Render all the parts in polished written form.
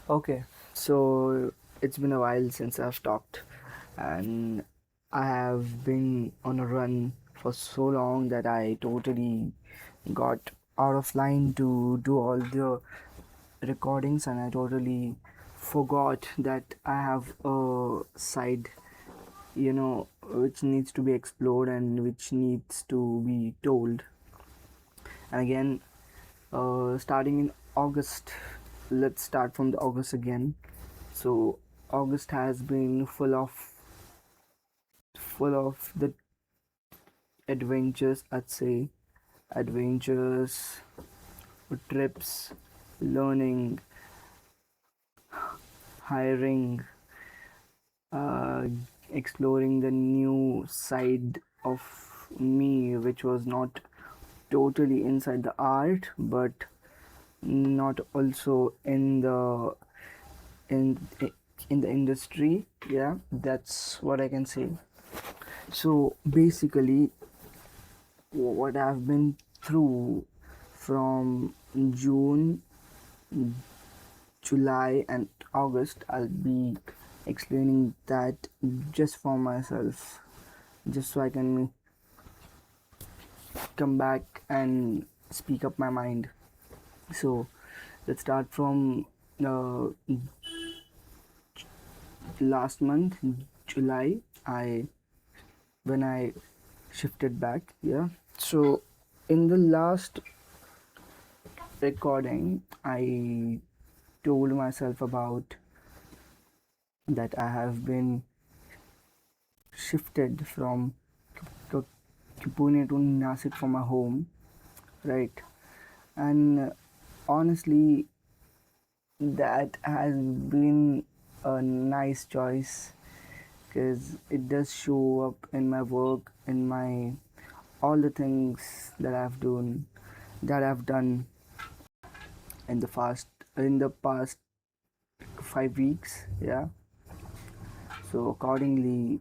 Okay, so it's been a while since I've talked, and I have been on a run for so long that I totally got out of line to do all the recordings, and I totally forgot that I have a side, which needs to be explored and which needs to be told. And again, starting in August, let's start from the August again. So August has been full of the adventures, I'd say. Adventures, trips, learning, hiring, uh, exploring the new side of me, which was not totally inside the art, but not also in in the industry. Yeah, that's what I can say. So basically, what I've been through from June, July, and August, I'll be explaining that just for myself, just so I can come back and speak up my mind. So let's start from uh, last month, July. I when I shifted back. Yeah. So in the last recording, I told myself about that I have been shifted from K- Pune to Nasik for my home, right? And honestly, that has been a nice choice because it does show up in my work, in my all the things that I've done in the past 5 weeks. Yeah. So accordingly,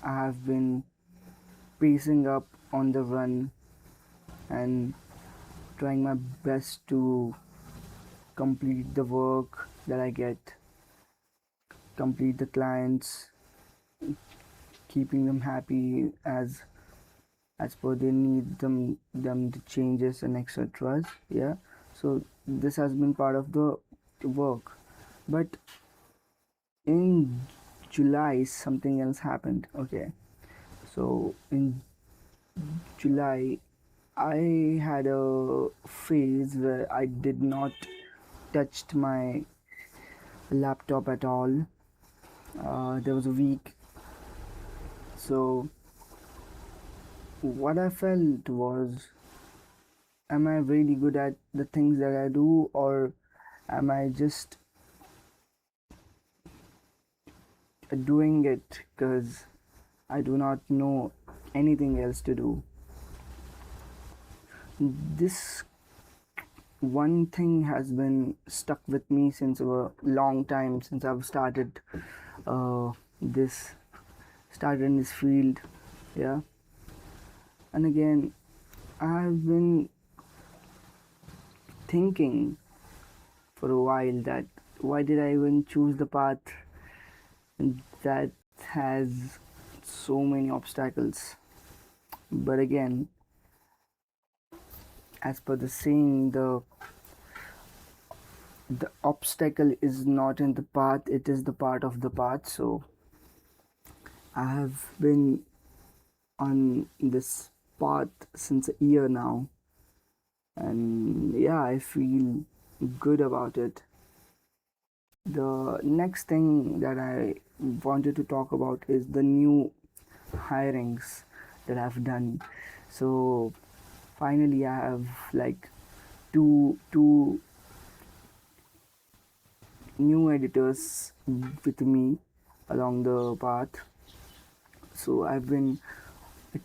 I have been pacing up on the run and trying my best to complete the work that I get, complete the clients, keeping them happy as per they need them the changes and etc. Yeah. So this has been part of the work. But in July something else happened. Okay. So in July I had a phase where I did not touched my laptop at all. There was a week. So what I felt was, am I really good at the things that I do, or am I just doing it because I do not know anything else to do? This one thing has been stuck with me since a long time, since I've uh, this started in this field. Yeah. And again, I've been thinking for a while that why did I even choose the path that has so many obstacles. But again, as per the saying, the obstacle is not in the path, it is the part of the path. So I have been on this path since a year now, and yeah, I feel good about it. The next thing that I wanted to talk about is the new hirings that I've done. So finally, I have like two new editors with me along the path. So I've been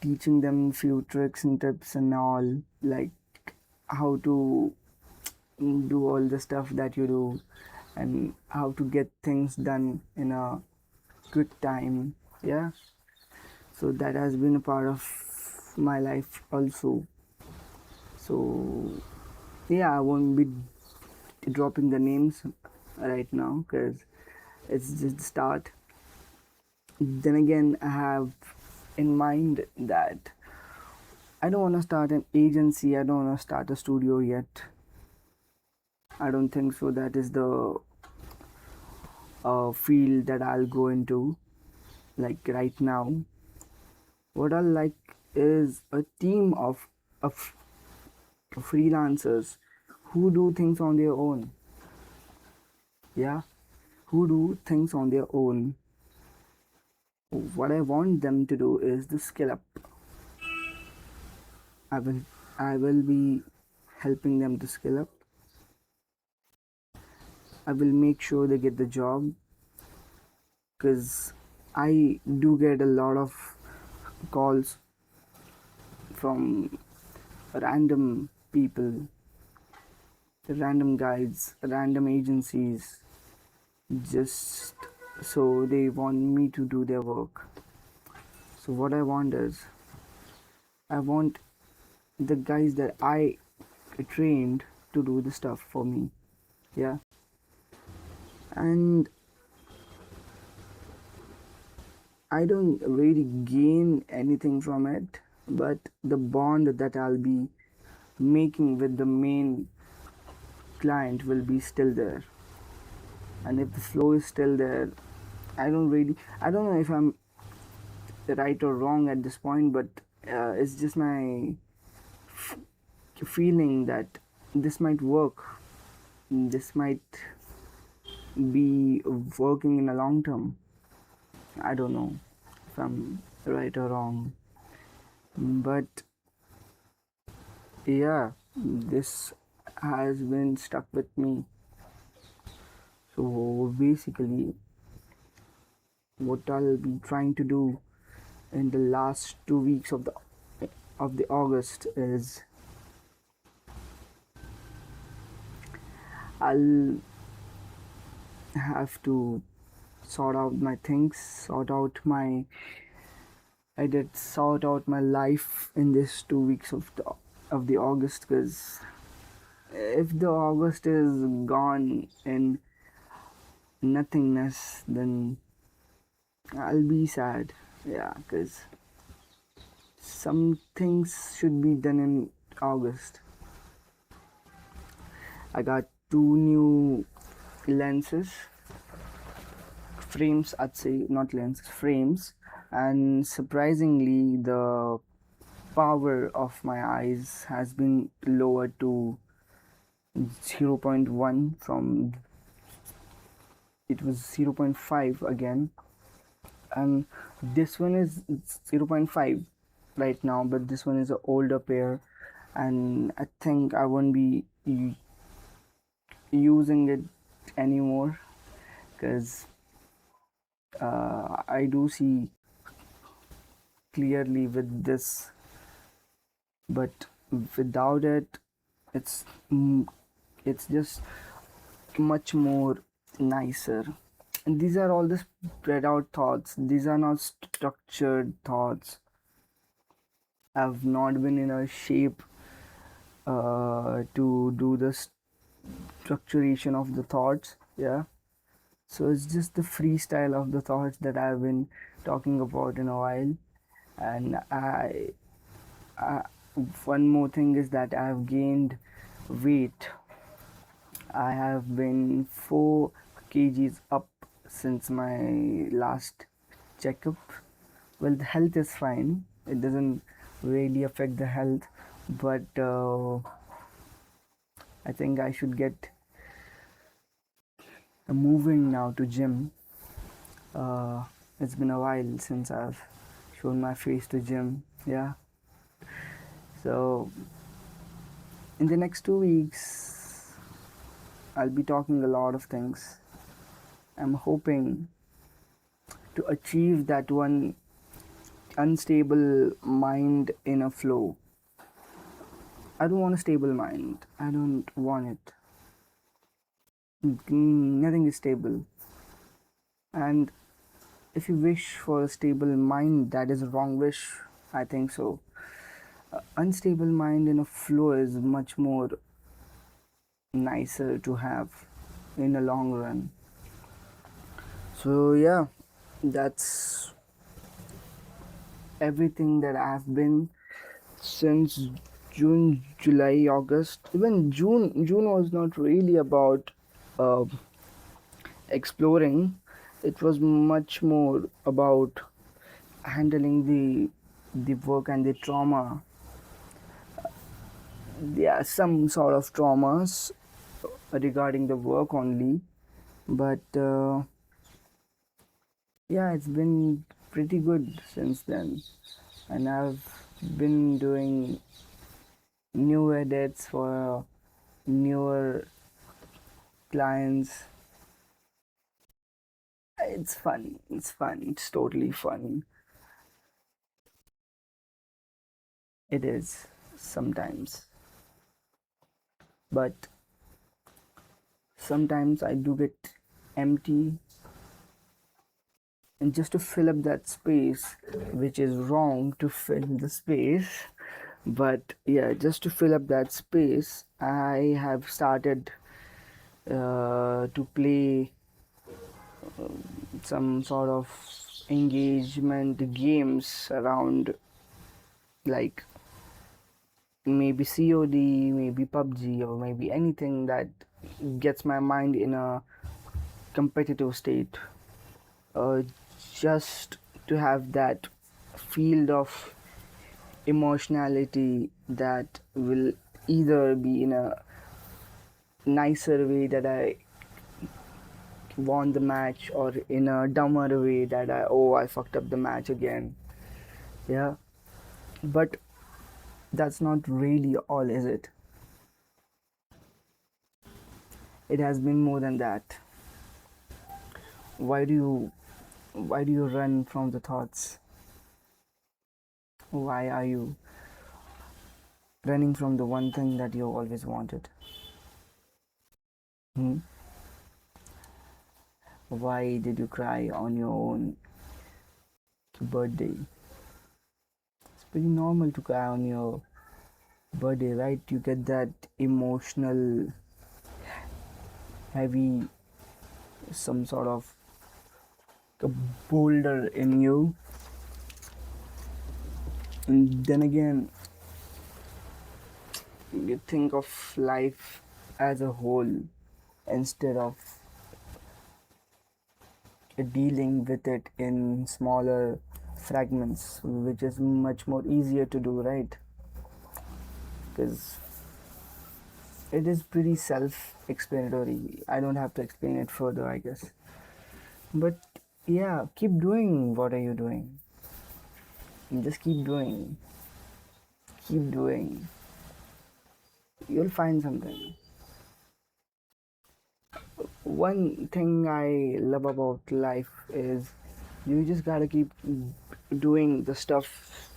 teaching them few tricks and tips and all, like how to do all the stuff that you do and how to get things done in a quick time. Yeah. So that has been a part of my life also. So yeah, I won't be dropping the names, right now because it's just the start. Then again, I have in mind that I don't want to start an agency, I don't want to start a studio yet. I don't think so. That is the field that I'll go into. Like right now, what I like is a team of freelancers who do things on their own. Yeah, who do things on their own. What I want them to do is to skill up. I will I will be helping them to skill up. I will make sure they get the job because I do get a lot of calls from random people, random guides, random agencies, just so they want me to do their work. So, what I want is, I want the guys that I trained to do the stuff for me. Yeah. And I don't really gain anything from it, but the bond that I'll be making with the main client will be still there. And if the flow is still there, I don't know if I'm right or wrong at this point, but it's just my feeling that this might work. This might be working in a long term. I don't know if I'm right or wrong, but yeah, this has been stuck with me. So basically, what I'll be trying to do in the last 2 weeks of the August is I'll have to sort out my things, sort out my life in this 2 weeks of the August because if the August is gone in nothingness, then I'll be sad. Yeah, because some things should be done in August. I got two new lenses, frames, I'd say, not lenses, frames, and surprisingly, the power of my eyes has been lowered to 0. 0.1 from it was 0. 0.5 again, and this one is 0. 0.5 right now, but this one is an older pair, and I think I won't be using it anymore because I do see clearly with this, but without it, it's it's just much more nicer. And these are all the spread out thoughts. These are not structured thoughts. I've not been in a shape to do the structuration of the thoughts. Yeah. So it's just the freestyle of the thoughts that I've been talking about in a while. And I one more thing is that I've gained weight. I have been 4 kgs up since my last checkup. Well, the health is fine. It doesn't really affect the health, but I think I should get moving now to gym. It's been a while since I've shown my face to gym. Yeah. So in the next 2 weeks, I'll be talking a lot of things. I'm hoping to achieve that one unstable mind in a flow. I don't want a stable mind. I don't want it. Nothing is stable. And if you wish for a stable mind, that is a wrong wish. I think so. Unstable mind in a flow is much more nicer to have. in a long run. So yeah, that's everything that I've been since June, July, August. Even June was not really about uh, exploring. It was much more about handling the work and the trauma. There are some sort of traumas regarding the work only, but yeah, it's been pretty good since then, and I've been doing new edits for newer clients. It's fun. It's fun. It's totally fun. It is sometimes, but sometimes I do get empty, and just to fill up that space, which is wrong to fill the space, but yeah, just to fill up that space, I have started to play some sort of engagement games around, like maybe COD, maybe PUBG, or maybe anything that gets my mind in a competitive state. Uh, just to have that field of emotionality that will either be in a nicer way that I won the match, or in a dumber way that I fucked up the match again. Yeah, but that's not really all, is it? It has been more than that. Why do you why do you run from the thoughts? Why are you running from the one thing that you always wanted? Hmm? Why did you cry on your own birthday? It's pretty normal to cry on your birthday, right? You get that emotional, heavy, some sort of a boulder in you. And then again, you think of life as a whole instead of dealing with it in smaller fragments, which is much more easier to do, right? Because it is pretty self explanatory. I don't have to explain it further, I guess. But yeah, keep doing what are you doing. Just keep doing. Keep doing. You'll find something. One thing I love about life is you just gotta keep doing the stuff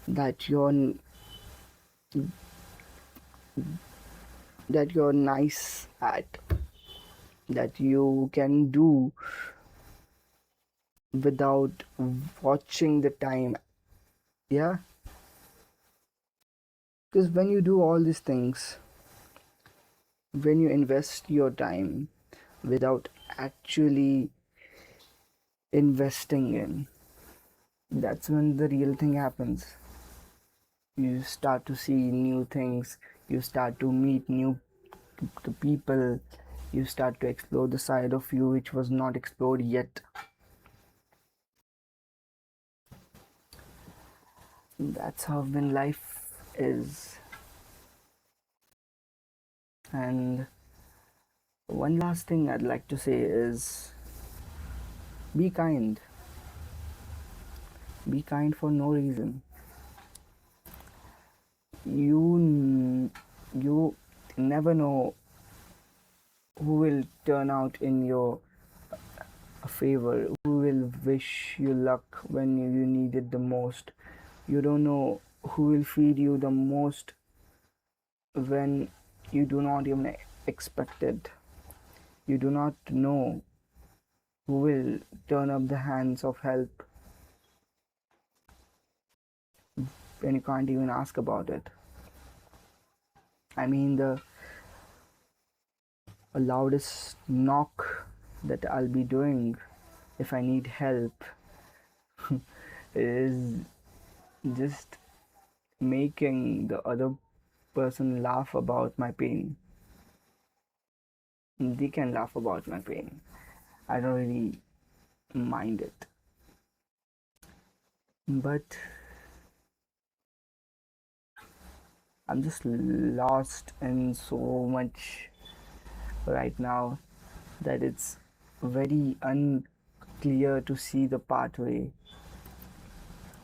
that you're nice at, that you can do without watching the time. Yeah, because when you do all these things, when you invest your time without actually investing in, that's when the real thing happens. You start to see new things, you start to meet new people, you start to explore the side of you which was not explored yet. That's how when life is. And one last thing I'd like to say is be kind. Be kind for no reason. You never know who will turn out in your favor, who will wish you luck when you need it the most. You don't know who will feed you the most when you do not even expect it. You do not know who will turn up the hands of help when you can't even ask about it. I mean, the a loudest knock that I'll be doing if I need help is just making the other person laugh about my pain. They can laugh about my pain. I don't really mind it. But I'm just lost in so much right now that it's very unclear to see the pathway.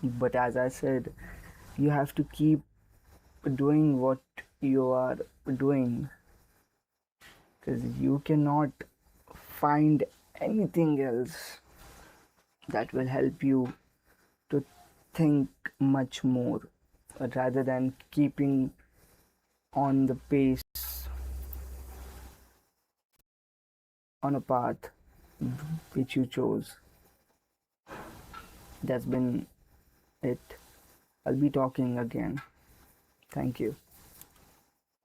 But as I said, you have to keep doing what you are doing because you cannot find anything else that will help you to think much more rather than keeping on the pace on a path which you chose. That's been it. I'll be talking again. Thank you.